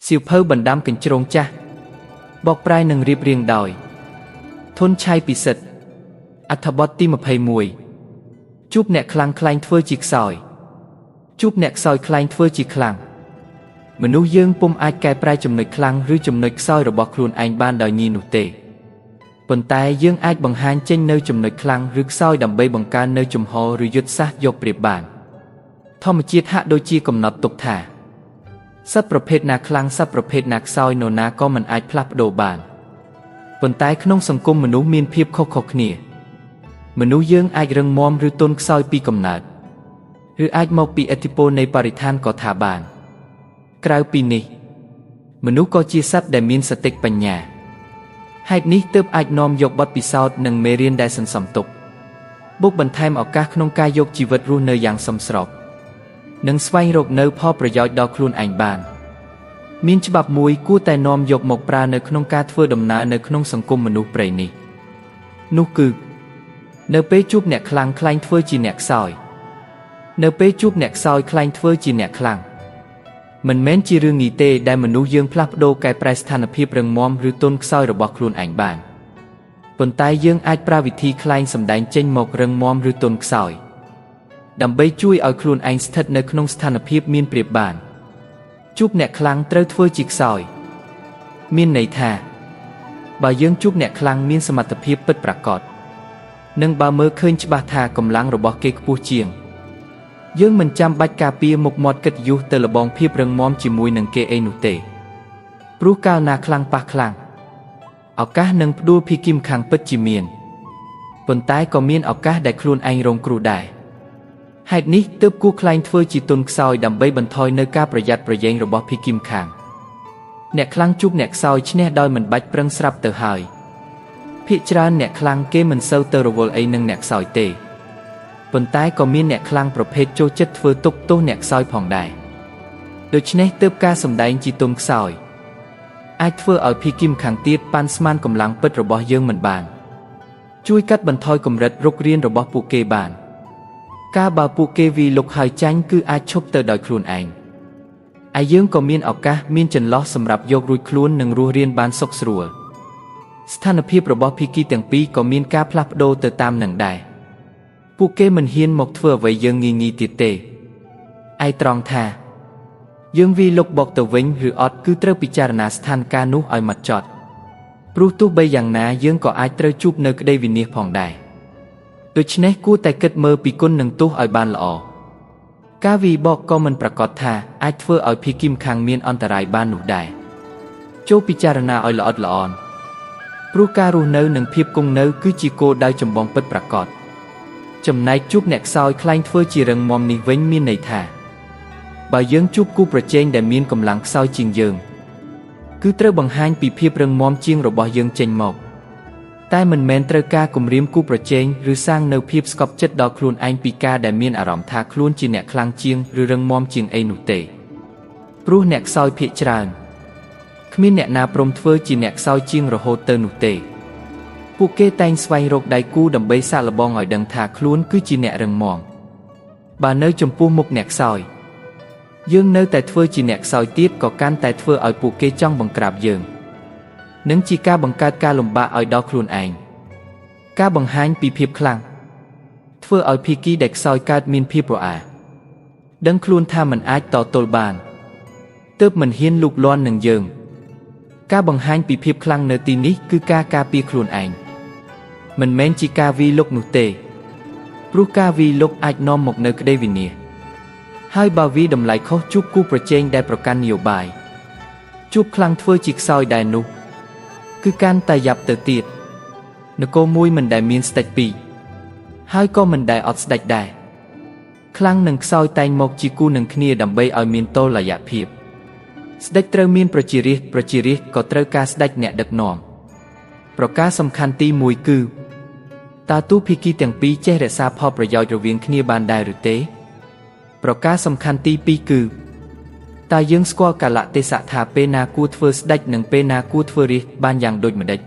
សៀវភៅបណ្ដាំកញ្ជ្រោងចាស់បកប្រែនឹងរៀបរៀងដោយធនឆៃពិសិដ្ឋអត្ថបទទី21ជួបអ្នកខ្លាំងខ្លែងធ្វើជាខ្សោយជួបអ្នកខ្សោយខ្លែងធ្វើជាខ្លាំងមនុស្សយើងពុំអាចកែប្រែចំណុចខ្លាំងឬចំណុចខ្សោយរបស់ខ្លួនឯងបានដោយញីនោះទេប៉ុន្តែយើងអាចបង្ហាញចេញនៅចំណុចខ្លាំងឬខ្សោយដើម្បីបង្កើននៅជំហរឬយុទ្ធសាស្ត្រយកប្រៀបបានធម្មជាតិហាក់ដូចជាកំណត់ទុកថាសត្វប្រភេទណាខ្លាំងសត្វប្រភេទណាខ្សោយនរណាក៏មិនអាចផ្លាស់ប្ដូរបានប៉ុន្តែក្នុងសង្គមមនុស្សមានភាពខុសៗគ្នាមនុស្សយើងអាចរឹងមាំឬទន់ខ្សោយពីកំណើតឬអាចមកពីឥទ្ធិពលនៃបរិស្ថានក៏ថាបានក្រៅពីនេះមនុស្សក៏ជាសត្វដែលមានសតិបញ្ញាហេតុនេះទើបអាចនាំយកបទពិសោធន៍និងមេរៀនដែលសន្សំទុកបូកបន្ថែមឱកាសក្នុងការយកជីវិតរស់នៅយ៉ាងសមស្របនិងស្វែងរកនៅផលប្រយោជន៍ដល់ខ្លួនឯងបានមានច្បាប់មួយគួរតែនាំយកមកប្រើនៅក្នុងការធ្វើដំណើរនៅក្នុងសង្គមមនុស្សព្រៃនេះនោះគឺនៅពេលជួបអ្នកខ្លាំងខ្លែងធ្វើជាអ្នកខ្សោយនៅពេលជួបអ្នកខ្សោយខ្លែងធ្វើជាអ្នកខ្លាំងមិនមែនជារឿងងាយទេដែលមនុស្សយើងផ្លាស់ប្ដូរកែប្រែស្ថានភាពរឹងមាំឬទន់ខ្សោយរបស់ខ្លួនឯងបានប៉ុន្តែយើងអាចប្រើវិធីខ្លែងសម្ដែងចេញមករឹងមាំឬទន់ខ្សោយដើម្បីជួយឲ្យខ្លួនឯងស្ថិតនៅក្នុងស្ថានភាពមានប្រៀបបានជួបអ្នកខ្លាំងត្រូវធ្វើជាខ្សោយមានន័យថាបើយើងជួបអ្នកខ្លាំងមានសមត្ថភាពពិតប្រាកដនិងបើមើលឃើញច្បាស់ថាកម្លាំងរបស់គេខ្ពស់ជាងយើងមិនចាំបាច់ការពារមុខមាត់កិត្តិយសទៅលបងភាពរឹងមាំជាមួយនឹងគេអីនោះទេព្រោះកាលណាខ្លាំងប៉ះខ្លាំងឱកាសនឹងផ្ដួលភីគីមខាងពិតជាមានប៉ុន្តែក៏មានឱកាសដែលខ្លួនឯងរងគ្រោះដែរហេតុនេះទើបគួរខ្លែងធ្វើជាទន់ខ្សោយដើម្បីបន្ថយនៅការប្រយ័ត្នប្រយែងរបស់ភីគីមខាងអ្នកខ្លាំងជួបអ្នកខ្សោយឈ្នះដោយមិនបាច់ប្រឹងស្រាប់ទៅហើយភាគច្រើនអ្នកខ្លាំងគេមិនសូវទៅរវល់អីនឹងអ្នកខ្សោយទេប៉ុន្តែក៏មានអ្នកខ្លាំងប្រភេទចូលចិត្តធ្វើទុកទោសអ្នកខ្សោយផងដែរដូច្នេះទើបការសម្ដែងជាទន់ខ្សោយអាចធ្វើឲ្យភីគីមខាងទៀតប៉ាន់ស្មានកម្លាំងពិតរបស់យើងមិនបានជួយកាត់បន្ថយកម្រិតរុករានរបស់ពួកគេបានការបើពួកគេវាយលុកហើយចាញ់គឺអាចឈប់ទៅដោយខ្លួនឯងឯយើងក៏មានឱកាសមានចន្លោះសម្រាប់យករួចខ្លួននិងរស់រានបានសុខស្រួលស្ថានភាពរបស់ភីគីទាំងពីរក៏មានការផ្លាស់ប្ដូរទៅតាមនឹងដែរពួកគេមិនហ៊ានមកធ្វើអ្វីយើងងាយៗទៀតទេឯត្រង់ថាយើងវាយលុកបកទៅវិញឬអត់គឺត្រូវពិចារណាស្ថានភាពនោះឲ្យម៉ត់ចត់ព្រោះទោះបីយ៉ាងណាយើងក៏អាចត្រូវជួបនៅក្តីវិនាសផងដែរដូច្នេះគួរតែគិតមើលពីគុណនិងទោសឲ្យបានល្អការវាយបកក៏មិនប្រកាសថាអាចធ្វើឲ្យភីគីមខាងមានអន្តរាយបាននោះដែរចូលពិចារណាឲ្យល្អិតល្អន់ព្រោះការរស់នៅនិងភាពគង់នៅគឺជាគោលដៅចម្បងពិតប្រាកដចំណែកជួបអ្នកខ្សោយខ្លែងធ្វើជារឹងមាំនេះវិញមានន័យថាបើយើងជួបគូប្រជែងដែលមានកម្លាំងខ្សោយជាងយើងគឺត្រូវបង្ហាញពីភាពរឹងមាំជាងរបស់យើងចេញមកតែមិនមែនត្រូវការគំរាមគូប្រជែងឬសាងនៅភាពស្កប់ចិត្តដល់ខ្លួនឯងពីការដែលមានអារម្មណ៍ថាខ្លួនជាអ្នកខ្លាំងជាងឬរឹងមាំជាងអីនោះទេព្រោះអ្នកខ្សោយភាគច្រើនគ្មានអ្នកណាព្រមធ្វើជាអ្នកខ្សោយជាងរហូតទៅនោះទេពួកគេតែងស្វែងរកដៃគូដើម្បីសាកល្បងឲ្យដឹងថាខ្លួនគឺជាអ្នករឹងមាំបើនៅចំពោះមុខអ្នកខ្សោយយើងនៅតែធ្វើជាអ្នកខ្សោយទៀតក៏កាន់តែធ្វើឲ្យពួកគេចង់បង្ក្រាបយើងនិងជាការបង្កើតការលំបាកឲ្យដល់ខ្លួនឯងការបង្ហាញពីភាពខ្លាំងធ្វើឲ្យភីគីដែលខ្សោយកើតមានភាពរអាដឹងខ្លួនថាមិនអាចតទល់បានទើបមិនហ៊ានលូកលាន់នឹងយើងការបង្ហាញពីភាពខ្លាំងនៅទីនេះគឺការការពារខ្លួនឯងមិនមែនជាការវាយលុកនោះទេព្រោះការវាយលុកអាចនាំមកនៅក្តីវិនាសហើយបើវាតម្លៃខុសជួបគូប្រជែងដែលប្រកាន់នយោបាយជួបខ្លាំងធ្វើជាខ្សោយដែរនោះគឺកាន់តែយ៉ាប់ទៅទៀតនគរមួយមិនដែលមានស្ដេចពីរហើយក៏មិនដែលអត់ស្ដេចដែរខ្លាំងនិងខ្សោយតែងមកជាគូនឹងគ្នាដើម្បីឲ្យមានតុល្យភាពស្ដេចត្រូវមានប្រជារាស្ត្រក៏ត្រូវការស្ដេចអ្នកដឹកនាំប្រការសំខាន់ទី1គឺតើទូភីគីទាំងពីរចេះរក្សាផលប្រយោជន៍រវាងគ្នាបានដែរឬទេប្រការសំខាន់ទី2គឺតើយើងស្គាល់កាលៈទេសៈថាពេលណាគួរធ្វើស្ដេចនិងពេលណាគួរធ្វើរាស្ត្របានយ៉ាងដូចម្ដេច